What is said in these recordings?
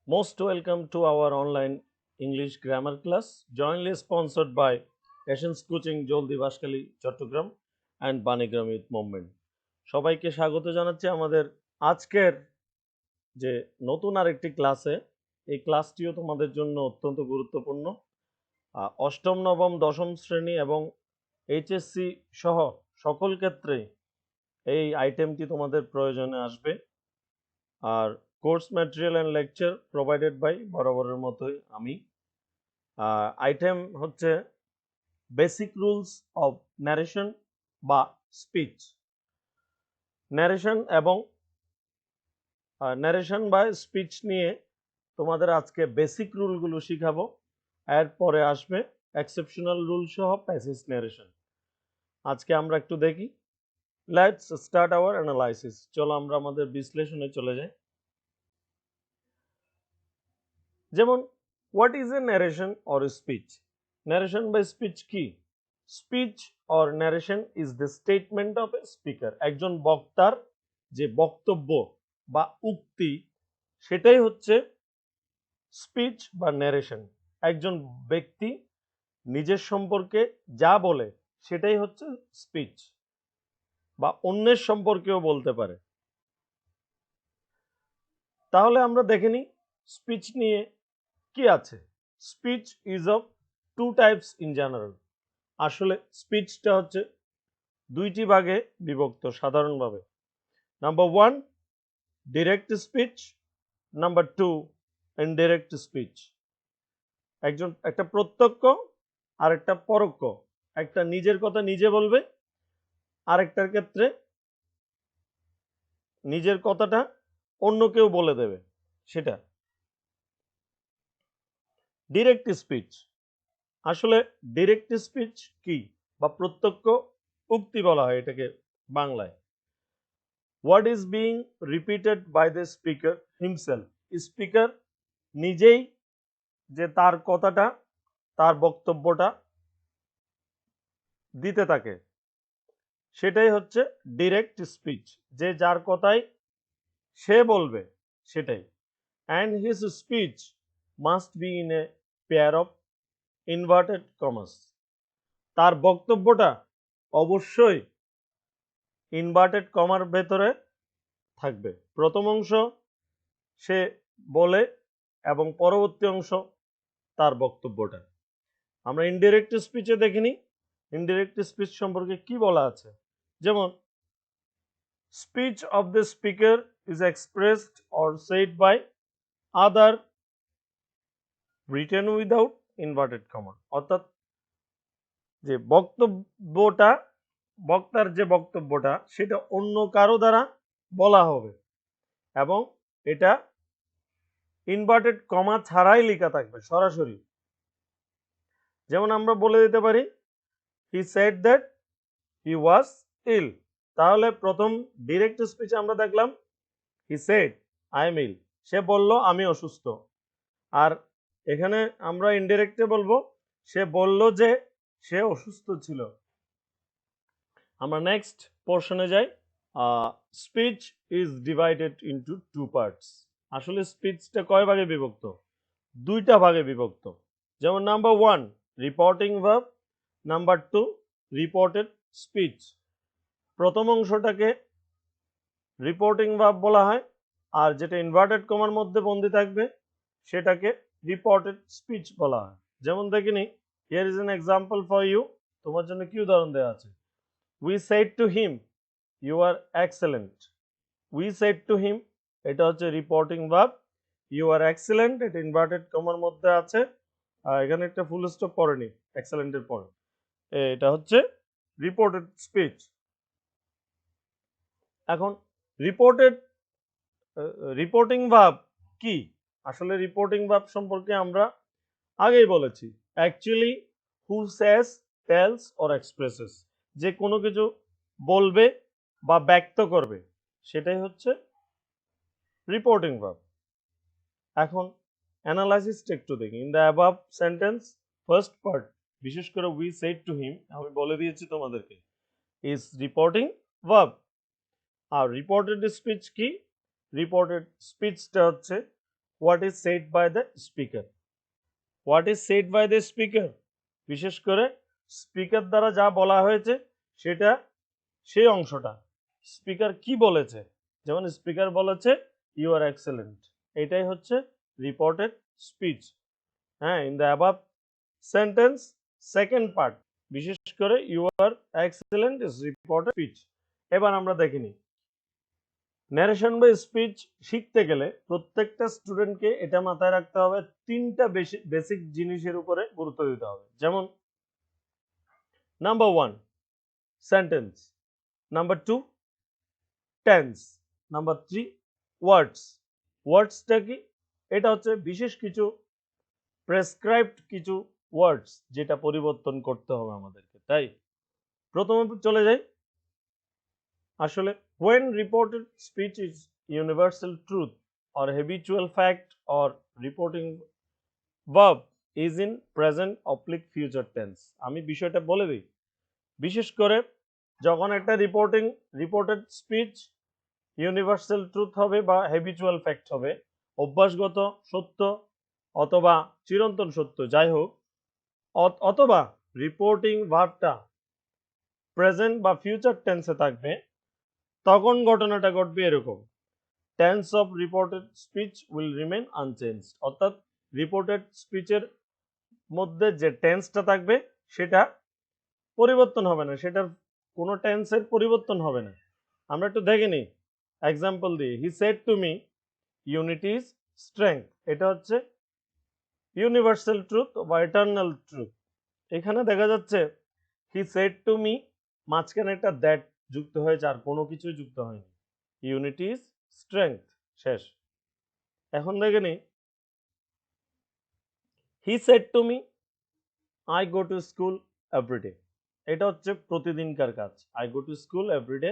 Most welcome to our online English grammar class, jointly sponsored by Asians Coaching জলদি Banshkhali Chittagong and Banigram Youth Movement. সবাইকে স্বাগত জানাচ্ছি আমাদের আজকের যে নতুন আরেকটি ক্লাসে। এই ক্লাসটিও তোমাদের জন্য অত্যন্ত গুরুত্বপূর্ণ। অষ্টম, নবম, দশম শ্রেণী এবং এইচএসসি সহ সকল ক্ষেত্রে এই আইটেমটি তোমাদের প্রয়োজনে আসবে। আর course material and lecture provided by বরাবরের মতোই আমি। আইটেম হচ্ছে বেসিক রুলস অফ ন্যারেশন বা স্পিচ। ন্যারেশন বা স্পিচ নিয়ে তোমাদের আজকে বেসিক রুলগুলো শিখাবো। এরপরে আসবে এক্সেপশনাল রুল সহ প্যাসেজ ন্যারেশন। আজকে আমরা একটু দেখি। Let's start our analysis. চলো আমরা আমাদের বিশ্লেষণে চলে যাই। যেমন what is a narration or speech? Narration বা স্পিচ কি? Speech or narration is the statement of A speaker. একজন বক্তার যে বক্তব্য বা উক্তি, সেটাই হচ্ছে স্পিচ বা ন্যারেশন। একজন ব্যক্তি নিজের সম্পর্কে যা বলে সেটাই হচ্ছে স্পিচ, বা অন্যের সম্পর্কেও বলতে পারে। তাহলে আমরা দেখে নিই স্পিচ নিয়ে কি আছে। Speech is of two types in general. আসলে স্পিচটা হচ্ছে দুইটি ভাগে বিভক্ত সাধারণভাবে। Number one, direct speech. Number two, indirect speech. একটা প্রত্যক্ষ আর একটা পরোক্ষ। একটা নিজের কথা নিজে বলবে, আরেকটার ক্ষেত্রে নিজের কথাটা অন্য কেউ বলে দেবে সেটা ডিরেক্ট স্পিচ। আসলে ডিরেক্ট স্পিচ কি বা প্রত্যক্ষ উক্তি বলা হয় এটাকে বাংলায়। What is being repeated by the speaker himself. Speaker নিজেই যে তার কথাটা, তার বক্তব্যটা দিতে থাকে, সেটাই হচ্ছে ডিরেক্ট স্পিচ। যে যার কথাই সে বলবে সেটাই। And his speech must be in a pair of inverted commas. তার বক্তব্যটা অবশ্যই ইনভার্টেড কমার ভেতরে থাকবে। প্রথম অংশ সে বলে এবং পরবর্তী অংশ তার বক্তব্যটা। আমরা ইনডিরেক্ট স্পিচে দেখিনি ইনডিরেক্ট স্পিচ সম্পর্কে কি বলা আছে। যেমন speech of the speaker is expressed or said by other written without inverted comma. অর্থাৎ যে বক্তব্যটা, বক্তার যে বক্তব্যটা সেটা অন্য কারো দ্বারা বলা হবে এবং এটা ইনভার্টেড কমা ছাড়াই লেখা থাকবে সরাসরি। যেমন আমরা বলে দিতে পারি হি সেড দ্যাট হি ওয়াজ ইল। তাহলে প্রথম ডিরেক্ট স্পিচে আমরা দেখলাম he said I am ill, সে বলল আমি অসুস্থ। আর এখানে আমরা ইনডিরেক্টে বলবো সে বলল যে সে অসুস্থ ছিল। আমরা নেক্সট পোর্শনে যাই। Speech is divided into two parts. আসলে স্পিচটা কয় ভাগে বিভক্ত? দুইটা ভাগে বিভক্ত। যেমন number one, reporting verb. Number two, reported speech. প্রথম অংশটাকে রিপোর্টিং ভার্ব বলা হয়, আর যেটা ইনভার্টেড কমার মধ্যে বন্দি থাকবে সেটাকে রিপোর্টেড স্পিচ বলা হয়। যেমন দেখে নি, here is an example for you. তোমার জন্য কি উদাহরণ দেওয়া আছে? We said to him you are excellent. We said to him, এটা হচ্ছে reporting verb. You are excellent, এটা ইনভার্টেড কমার মধ্যে আছে, আর এখানে একটা ফুল স্টপ পড়েনি এক্সেলেন্টের পরে। এটা হচ্ছে রিপোর্টেড স্পিচ। এখন রিপোর্টিং ভার্ব কি? আসলে রিপোর্টিং ভার্ব সম্পর্কে আমরা আগেই বলেছি। Actually who says, tells or expresses, যে কোনো কিছু বলবে বা ব্যক্ত করবে সেটাই হচ্ছে রিপোর্টিং ভার্ব। এখন অ্যানালাইসিসটা একটু দেখি। In the above sentence first part, বিশেষ করে উই সেড টু হিম, আমি বলে দিয়েছি তোমাদেরকে, ইজ রিপোর্টিং ভার্ব। আর রিপোর্টেড স্পিচ কি? রিপোর্টেড স্পিচটা হচ্ছে what is said by the speaker. What is said by the speaker? বিশেষ করে স্পিকার দ্বারা যা বলা হয়েছে সেটা সেই অংশটা স্পিকার কি বলেছে, যেমন স্পিকার বলেছে ইউ আর এক্সেলেন্ট, এটাই হচ্ছে রিপোর্টেড স্পিচ। হ্যাঁ, in the above sentence second part বিশেষ করে you are excellent is reported speech. এবার আমরা দেখিনি ন্যারেশন বা স্পিচ শিখতে গেলে প্রত্যেকটা স্টুডেন্টকে এটা মাথায় রাখতে হবে, তিনটা বেসিক জিনিসের উপরে গুরুত্ব দিতে হবে। যেমন number 1 sentence, number 2 tense, number 3 ওয়ার্ডস। ওয়ার্ডসটা কি? এটা হচ্ছে বিশেষ কিছু প্রেসক্রাইবড কিছু ওয়ার্ডস যেটা পরিবর্তন করতে হবে আমাদেরকে। তাই প্রথমে চলে যাই, আসলে when reported speech is universal truth or habitual fact or reporting verb is in present oblique future tense। আমি বিষয়টা বলে দিই, বিশেষ করে যখন একটা রিপোর্টেড স্পিচ ইউনিভার্সাল ট্রুথ হবে বা হ্যাবিচুয়াল ফ্যাক্ট হবে, অভ্যাসগত সত্য অথবা চিরন্তন সত্য যাই হোক, অথবা রিপোর্টিং ভার্বটা প্রেজেন্ট বা ফিউচার টেন্সে থাকবে, তখন ঘটনাটা ঘটবে এরকম, tense of reported speech will remain unchanged. অর্থাৎ রিপোর্টেড স্পিচের মধ্যে যে টেন্সটা থাকবে সেটা পরিবর্তন হবে না, সেটার কোনো টেন্সের পরিবর্তন হবে না। আমরা একটু দেখে নিই এক্সাম্পল দিয়ে। হি said to me unity is strength, এটা হচ্ছে ইউনিভার্সাল ট্রুথ বা ইটারনাল ট্রুথ। এখানে দেখা যাচ্ছে হি সেড টু মি, মাঝখানে একটা দ্যাট যুক্ত হয়েছে, আর কোনো কিছুই যুক্ত হয়নি। ইউনিটি ইজ স্ট্রেংথ, শেষ। এখন দেখে নিই, he said to me I go to school everyday, এটা হচ্ছে প্রতিদিনকার কাজ। I go to school everyday,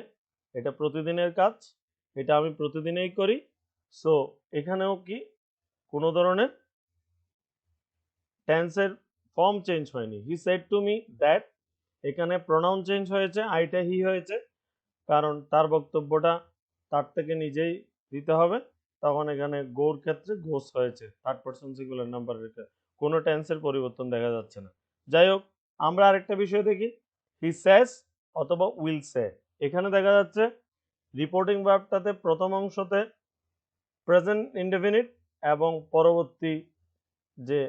এটা প্রতিদিনের কাজ, এটা আমি প্রতিদিনেই করি। সো এখানেও কি কোনো ধরনের টেন্সের ফর্ম চেঞ্জ হয়নি। হি সেড টু মি দ্যাট, এখানে প্রোনাউন চেঞ্জ হয়েছে, আইটা হি হয়েছে, কারণ তার বক্তব্যটা তার থেকে নিজেই দিতে হবে, তখন এখানে গোর ক্ষেত্রে গোস হয়েছে, থার্ড পারসন সিঙ্গুলার নাম্বার রেখে কোনো টেন্সের পরিবর্তন দেখা যাচ্ছে না। যাই হোক, আমরা আরেকটা বিষয় দেখি, হি সেজ অথবা উইল সে। এখানে দেখা যাচ্ছে রিপোর্টিং ভার্বটাতে প্রথম অংশতে প্রেজেন্ট ইনডেফিনিট এবং পরবর্তী যে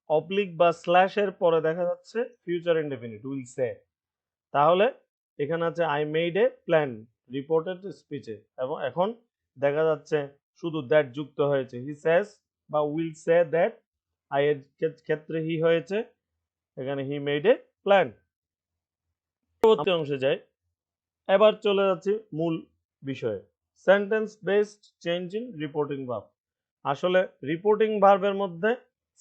অবলিক বা স্ল্যাশের পরে দেখা যাচ্ছে ফিউচার ইনডেফিনিট উইল সে। তাহলে এখানে আছে I made a plan reported স্পিচে, এবং এখন দেখা যাচ্ছে শুধু দ্যাট যুক্ত হয়েছে। হি সেজ বা উইল সে দ্যাট, আই এর ক্ষেত্রে হি হয়েছে, এখানে হি মেড এ প্ল্যান। পরবর্তী অংশে যাই, এবার চলে যাচ্ছি মূল বিষয়ে, sentence based change in reporting verb. আসলে রিপোর্টিং ভার্বের মধ্যে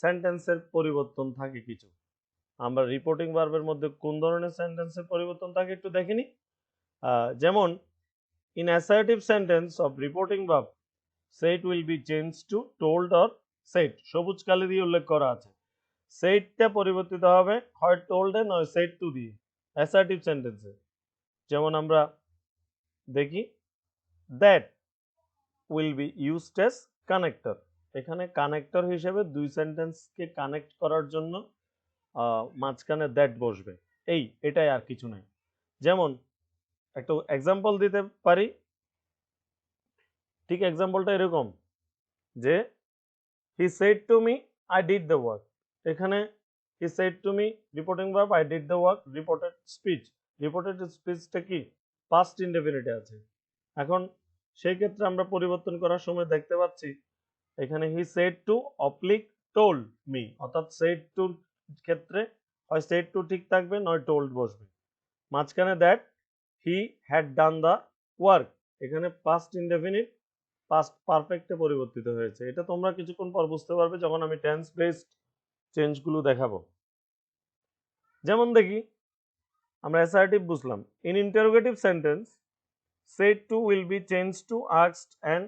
সেন্টেন্সের পরিবর্তন থাকে কিছু। আমরা রিপোর্টিং ভার্বের মধ্যে কোন ধরনের সেন্টেন্সের পরিবর্তন থাকে একটু দেখেনি। যেমন in assertive sentence of reporting verb set will be change two told or set, সবুজ কালি দিয়ে উল্লেখ করা আছে। সেটটা পরিবর্তিত হবে হয় টোল্ডে নয় সেট টু দিয়ে অ্যাসার্টিভ সেন্টেন্সে। যেমন আমরা দেখি that will be used as connector, এখানে কানেক্টর হিসেবে দুই সেন্টেন্সকে কানেক্ট করার জন্য মাঝখানে দ্যাট বসবে, এটাই আর কিছু নাই। যেমন একটা এক্সাম্পল দিতে পারি, ঠিক এক্সাম্পলটা এরকম যে he said to me I did the work, এখানে he said to me reporting verb, I did the work reported speech. Reported স্পিচটা কি পাস্ট ইনডেফিনিটে আছে। এখন সেই ক্ষেত্রে আমরা পরিবর্তন করার সময় দেখতে পাচ্ছি এখানে he said two oblique told me, অর্থাৎ সেড টুর ক্ষেত্রে হয় সেড টু ঠিক থাকবে নয় টোল্ড বসবে। মাঝখানে that he had done the work, এখানে পাস্ট ইনডেফিনিট পাস্ট পারফেক্টে পরিবর্তিত হয়েছে। এটা তোমরা কিছুক্ষণ পর বুঝতে পারবে যখন আমি টেন্স বেসড চেঞ্জগুলো দেখাবো। যেমন দেখি আমরা অ্যাসার্টিভ বুঝলাম, in interrogative sentence said to will be change two asked and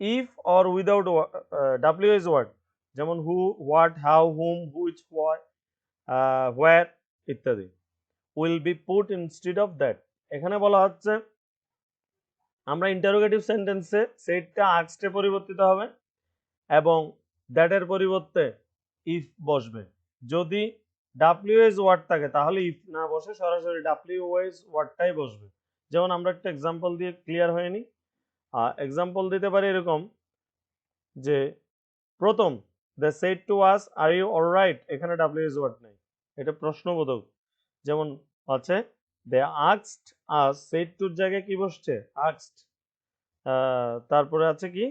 if or without WH word, যেমন who, what, how, whom, which, why, where ইত্যাদি will be put instead of that। এখানে বলা হচ্ছে আমরা ইন্টারোগেটিভ সেন্টেন্সে সেটটা আস্কডে পরিবর্তিত হবে এবং দ্যাটের পরিবর্তে ইফ বসবে। যদি ডাব্লিউএস ওয়ার্ড থাকে তাহলে ইফ না বসে সরাসরি ডাব্লিউএস ওয়ার্ডটাই বসবে। যেমন আমরা একটা এক্সাম্পল দিয়ে ক্লিয়ার হয়নি। এক্সাম্পল দিতে পারি এরকম যে প্রথম they said to us are you alright, এখানে ডাব্লিউএস ওয়ার্ড নেই, এটা প্রশ্নবোধক। যেমন আছে দে আস্কড আস, সেড টুর জায়গায় কি বসছে আস্কড। তারপরে আছে কি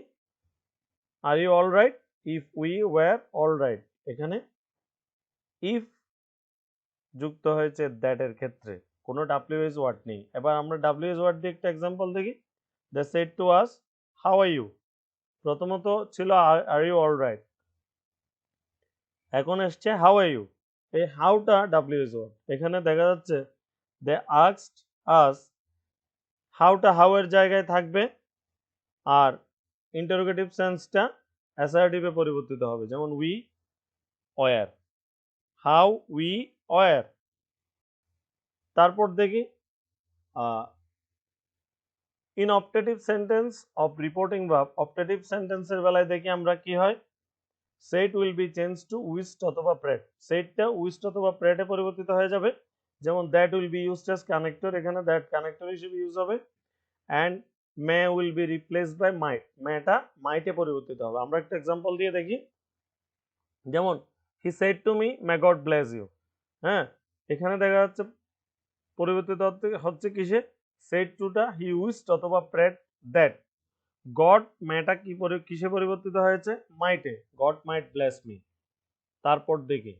are you alright if we were alright, এখানে ইফ যুক্ত হয়েছে দ্যাট এর ক্ষেত্রে, কোনো ডাব্লিউএস ওয়ার্ড নেই। এবার আমরা ডাব্লিউএস ওয়ার্ড দিয়ে একটা এক্সাম্পল দেখি। They said to us how are you, প্রথমত ছিল আর ইউ অলরাইট, এখন এসছে হাউ আর ইউ। এই হাউটা ডাব্লিউএস ওয়ার্ড, এখানে দেখা যাচ্ছে দে আস্কড আস, হাউটা হাউ এর জায়গায় থাকবে আর ইন্টারোগেটিভ সেন্সটা অ্যাসার্টিভে পরিবর্তিত হবে। যেমন we were, how we were. তারপর দেখি in optative sentence of reporting verb, optative সেন্টেন্সের বেলায় দেখি আমরা কি হয়, set will be change two wished অথবা প্রেট, সেটটা উইস্ট অথবা প্রেটে পরিবর্তিত হয়ে যাবে। যেমন that will be used as connector, এখানে দ্যাট কানেক্টর হিসেবে ইউজ হবে। And may will be replaced by might, মেটা মাইটে পরিবর্তিত হবে। আমরা একটা এক্সাম্পল দিয়ে দেখি। যেমন he said to me may God bless you, হ্যাঁ, এখানে দেখা যাচ্ছে পরিবর্তিত হচ্ছে কিসে, সেড টুটা হি উইস্ট অথবা প্রেট দ্যাট। গড মেটা কি কিসে পরিবর্তিত হয়েছে, মাইটে, গড মাইট ব্লেস মি। তারপর দেখি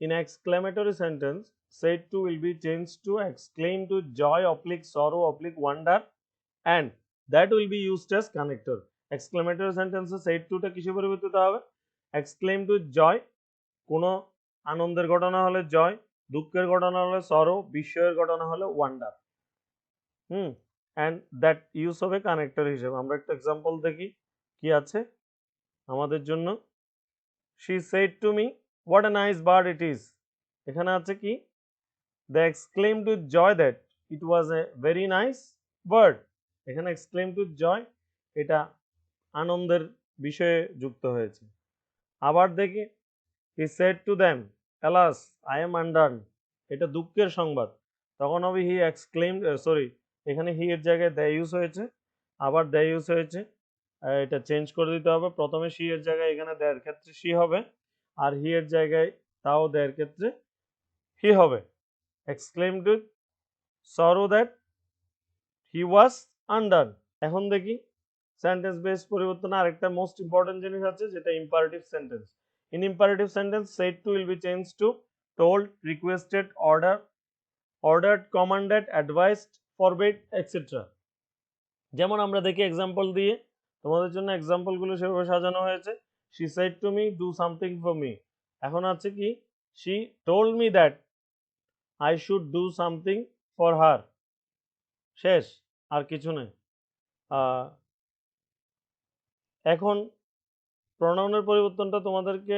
in exclamatory sentence said to will be change to exclaim to joy oblique sorrow oblique wonder and that will be used as connector. Exclamatory সেন্টেন্সে said টুটা কিসে পরিবর্তিত হবে, এক্সক্লেম টু জয়, কোনো আনন্দের ঘটনা হলে জয়, দুঃখের ঘটনা হলে সরো, বিস্ময়ের ঘটনা হলে ওয়ান্ডার। অ্যান্ড দ্যাট ইউজ হবে কানেক্টর হিসেবে। আমরা একটা এক্সাম্পল দেখি কি আছে আমাদের জন্য। She said to me what a nice bird it is, এখানে আছে কি they exclaim to joy that it was a very nice bird, এখানে এক্সক্লেম টু জয়, এটা আনন্দের বিষয়ে যুক্ত হয়েছে। আবার দেখি he said to them alas I am undone, এটা দুঃখের সংবাদ, তখন হবে হি এক্সক্লেম, সরি এখানে হি এর জায়গায় দে ইউজ হয়েছে, আবার দে ইউজ হয়েছে, এটা চেঞ্জ করে দিতে হবে। প্রথমে শি এর জায়গায় এখানে দেয়ের ক্ষেত্রে শি হবে, আর হি এর জায়গায় তাও দেয়ের ক্ষেত্রে হি হবে। Exclaim to sorrow that he was undone. এখন দেখি সেন্টেন্স বেস পরিবর্তন আরেকটা মোস্ট ইম্পর্টেন্ট জিনিস আছে, যেটা imperative sentence. In imperative sentence said to will be change two told, requested, ordered, commanded, advised, forbid, etcetera. যেমন আমরা দেখি এক্সাম্পল দিয়ে, তোমাদের জন্য এক্সাম্পলগুলো সেভাবে সাজানো হয়েছে। She said to me do something for me, এখন আছে কি she told me that I should do something for her, শেষ, আর কিছু নেই। এখন প্রোনাউনের পরিবর্তনটা তোমাদেরকে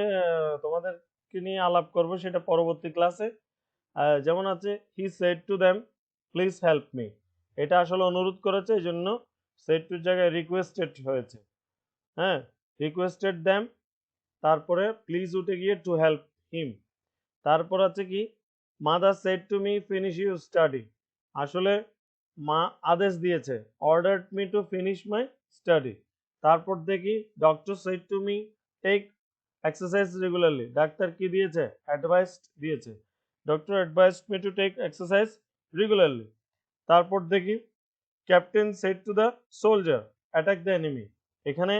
নিয়ে আলাপ করব, সেটা পরবর্তী ক্লাসে। যেমন আছে হি said to them please help me, এটা আসলে অনুরোধ করেছে, এই জন্য সেড টুর জায়গায় রিকোয়েস্টেড হয়েছে। হ্যাঁ, রিকোয়েস্টেড দেম, তারপরে প্লিজ উঠে গিয়ে টু হেল্প হিম। তারপর আছে কি mother said to me finish your study, আসলে মা আদেশ দিয়েছে, ordered me to finish my study. তারপর দেখি doctor said to me take exercise regularly, ডাক্তার কি দিয়েছে, অ্যাডভাইস দিয়েছে, doctor advised me to take exercise regularly. তারপর দেখি captain said to the soldier attack the enemy, এখানে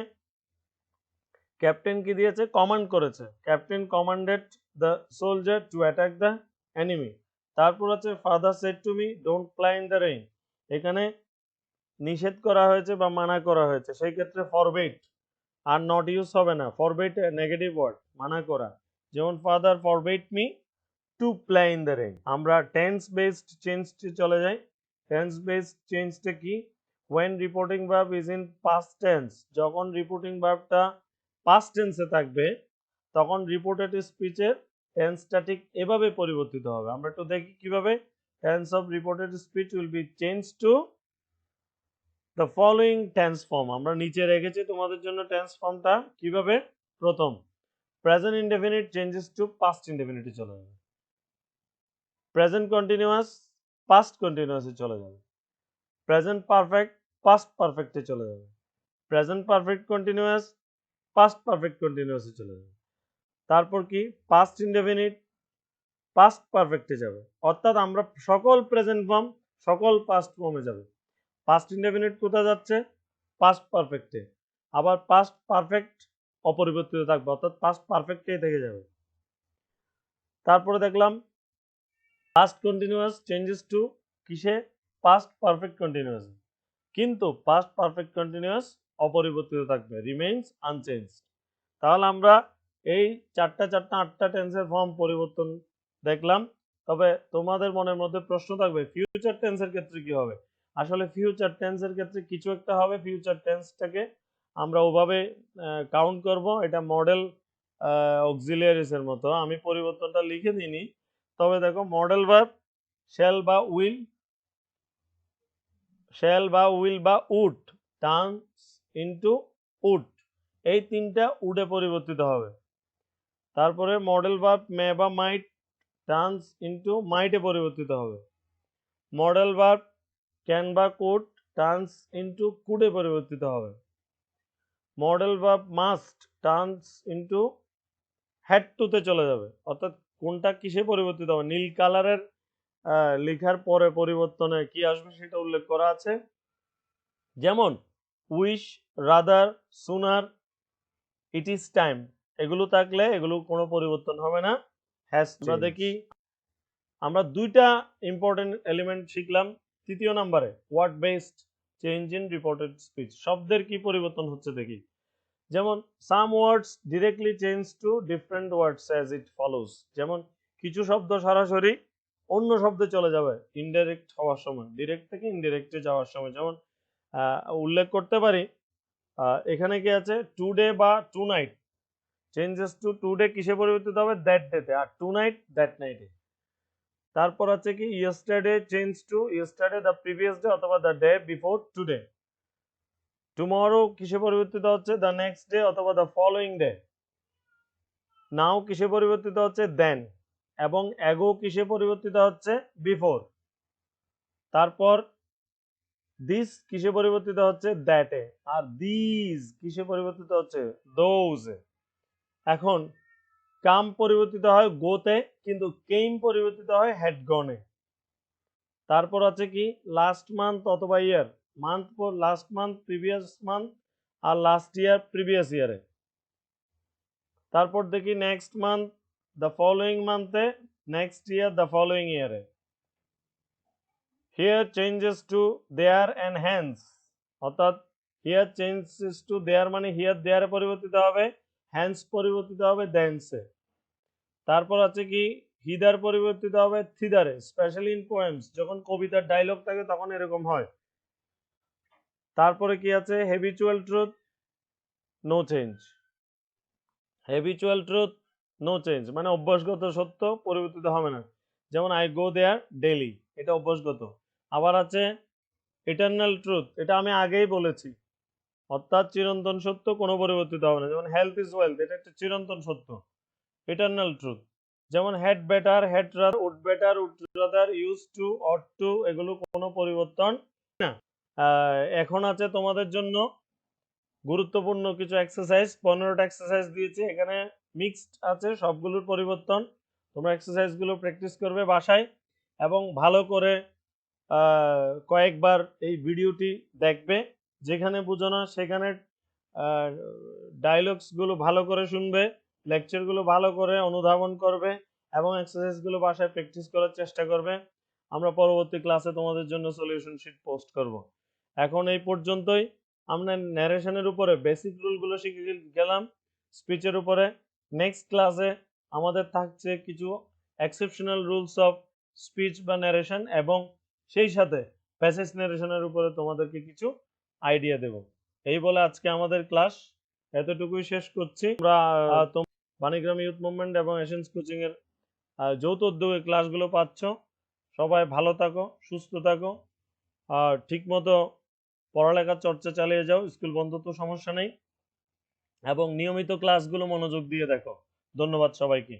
ক্যাপ্টেন কি দিয়েছে, কমান্ড করেছে, captain commanded the soldier to attack the enemy. তারপর আছে father shed to me don't ply in the rain, এখানে নিষেধ করা হয়েছে বা মানা করা হয়েছে, সেই ক্ষেত্রে ফরবিড আর নট ইউজ হবে না, ফরবিড নেগেটিভ ওয়ার্ড, মানা করা। যেমন father forbid me to play in the rain. আমরা টেন্স বেসড চেঞ্জটি চলে যাই। টেন্স বেসড চেঞ্জটা কি, when reporting verb is in past tense, যখন রিপোর্টিং ভার্বটা পাস্ট টেন্সে থাকবে তখন রিপোর্টেড স্পিচের টেন্সটা ঠিক এভাবে পরিবর্তিত হবে। আমরা একটু দেখি কিভাবে। Tense of reported speech will be change to the following tense form আমরা নিচে রেখেছি তোমাদের জন্য টেন্স ফর্মটা কিভাবে। প্রথম, present indefinite changes to past ইনডেফিনিটে চলে যাবে, প্রেজেন্ট কন্টিনিউয়াস পাস্ট কন্টিনিউয়াসে চলে যাবে, প্রেজেন্ট পারফেক্ট পাস্ট পারফেক্টে চলে যাবে, present perfect continuous past perfect কন্টিনিউয়াসে চলে যাবে। তারপর কি, পাস্ট ইনডেফিনিট পাস্ট পারফেক্টে যাবে, অর্থাৎ আমরা সকল প্রেজেন্ট ফর্ম সকল পাস্ট ফর্মে যাবে। পাস্ট ইনডেফিনিট কোথায় যাচ্ছে, পাস্ট পারফেক্টে, আবার পাস্ট পারফেক্ট অপরিবর্তিত থাকবে, অর্থাৎ পাস্ট পারফেক্টেই থেকে যাবে। তারপরে দেখলাম পাস্ট কন্টিনিউয়াস চেঞ্জেস টু কিসে, পাস্ট পারফেক্ট কন্টিনিউয়াস, কিন্তু পাস্ট পারফেক্ট কন্টিনিউয়াস অপরিবর্তিত থাকবে, রিমেইনস আনচেঞ্জ। তাহলে আমরা এই চারটা আটটা টেন্সের ফর্ম পরিবর্তন দেখলাম। তবে তোমাদের মনের মধ্যে প্রশ্ন থাকবে ফিউচার টেন্সের ক্ষেত্রে কি হবে। আসলে ফিউচার টেন্সের ক্ষেত্রে কিছু একটা হবে, ফিউচার টেন্সটাকে আমরা ওভাবে কাউন্ট করব, এটা মডেল অক্সিলিয়ারিস এর মতো, আমি পরিবর্তনটা লিখে দিইনি। তবে দেখো মডেল ভার্ব শ্যাল বা উইল বা উড টার্নস ইনটু উড, এই তিনটা উডে পরিবর্তিত হবে। তারপরে মডেল ভার্ব মে বা মাইট টার্নস ইনটু মাইটে পরিবর্তিত হবে। মডেল ভার্ব ক্যান বা কুড টার্নস ইনটু কুডে পরিবর্তিত হবে। Modal verb must turns into had টুতে চলে যাবে, অর্থাৎ কোনটা কিসে পরিবর্তিত হবে। নীল কালারের লেখার পরে পরিবর্তনে কি আসবে সেটা উল্লেখ করা আছে, যেমন wish, rather, sooner, it is time, এগুলো থাকলে এগুলো কোনো পরিবর্তন হবে না। হ্যাজ আমরা দেখি, আমরা দুইটা ইম্পর্টেন্ট এলিমেন্ট শিখলাম। তৃতীয় নম্বরে word based change in reported speech, শব্দের কি পরিবর্তন হচ্ছে দেখি। যেমন some words directly change to different words as it follows, যেমন কিছু শব্দ সরাসরি অন্য শব্দে চলে যাবে ইনডাইরেক্ট হওয়ার সময়, ডিরেক্ট থেকে ইনডিরেক্টে যাওয়ার সময়। যেমন উল্লেখ করতে পারি, এখানে কি আছে, টুডে বা tonight changes to today কিসে পরিবর্তিত হবে, দ্যাট ডেতে, আর টু নাইট দ্যাট নাইটে। তারপর আছে কি, yesterday change to yesterday the previous day অথবা the day before today. Tomorrow কিসে পরিবর্তিত হচ্ছে, দ্য নেক্সট ডে অথবা দ্য ফলোইং ডে। নাও কিসে পরিবর্তিত হচ্ছে, দেন, এবং এগো কিসে পরিবর্তিত হচ্ছে, বিফোর। তারপর দিস কিসে পরিবর্তিত হচ্ছে, দ্যাটে, আর দিস কিসে পরিবর্তিত হচ্ছে, দোজে। এখন কাম পরিবর্তিত হয় গোতে, কিন্তু কেইম পরিবর্তিত হয় হ্যাড গনে। তারপর আছে কি, লাস্ট মান্থ অথবা ইয়ার, মান্থ পর লাস্ট মান্থ প্রিভিয়াস মান্থ, আর লাস্ট ইয়ার প্রিভিয়াস ইয়ারে। তারপর দেখি নেক্সট মান্থ দ্য ফলোইং মান্থে, নেক্সট ইয়ার দ্য ফলোইং ইয়ারে। Here changes to there and hence, অর্থাৎ হিয়ার চেঞ্জেস টু দেয়ার মানে হিয়ার দেয়ারে পরিবর্তিত হবে, হ্যান্স পরিবর্তিত হবে দেন্সে। তারপর আছে কি, হিদার পরিবর্তিত হবে থিদারে, স্পেশালি ইন পোয়েমস, যখন কবিতার ডায়লগ থাকে তখন এরকম হয়। তারপরে কি আছে, habitual truth no change, habitual truth no change মানে অভ্যাসগত সত্য পরিবর্তিত হবে না, যেমন আই গো দেয়ার ডেইলি, এটা অভ্যাসগত। আবার আছে ইটারনাল ট্রুথ, এটা আমি আগেই বলেছি, অর্থাৎ চিরন্তন সত্য, কোনো পরিবর্তিত হবে না, যেমন হেলথ ইজ ওয়েলথ, এটা একটা চিরন্তন সত্য, ইটারনাল ট্রুথ। যেমন had better, had rather, would better, would rather, used to, ought to, এগুলো কোনো পরিবর্তন না। এখন আছে তোমাদের জন্য গুরুত্বপূর্ণ কিছু এক্সারসাইজ, 15টা এক্সারসাইজ দিয়েছি, এখানে মিক্সড আছে সবগুলোর পরিবর্তন। তোমরা এক্সারসাইজগুলো প্র্যাকটিস করবে বাসায়, এবং ভালো করে কয়েকবার এই ভিডিওটি দেখবে, যেখানে বুঝো না সেখানে ডায়লগসগুলো ভালো করে শুনবে, লেকচারগুলো ভালো করে অনুধাবন করবে, এবং এক্সারসাইজগুলো বাসায় প্র্যাকটিস করার চেষ্টা করবে। আমরা পরবর্তী ক্লাসে তোমাদের জন্য সলিউশন শিট পোস্ট করব। এখন এই পর্যন্তই। আমরা ন্যারেশনের উপরে বেসিক রুলগুলো শিখে গেলাম, স্পিচের উপরে। নেক্সট ক্লাসে আমাদের থাকছে কিছু এক্সেপশনাল রুলস অফ স্পিচ বা ন্যারেশন, এবং সেই সাথে প্যাসেজ ন্যারেশনের উপরে তোমাদেরকে কিছু আইডিয়া দেব। এই বলে আজকে আমাদের ক্লাস এতটুকুই শেষ করছি। আমরা বাণীগ্রাম ইউথ মুভমেন্ট এবং এসেন্স কোচিং এর যৌথ উদ্যোগে ক্লাসগুলো পাচ্ছ। সবাই ভালো থাকো, সুস্থ থাকো, আর ঠিক মতো পড়ালেখার চর্চা চালিয়ে যাও, স্কুল বন্ধ তো সমস্যা নেই, এবং নিয়মিত ক্লাসগুলো মনোযোগ দিয়ে দেখো। ধন্যবাদ সবাইকে।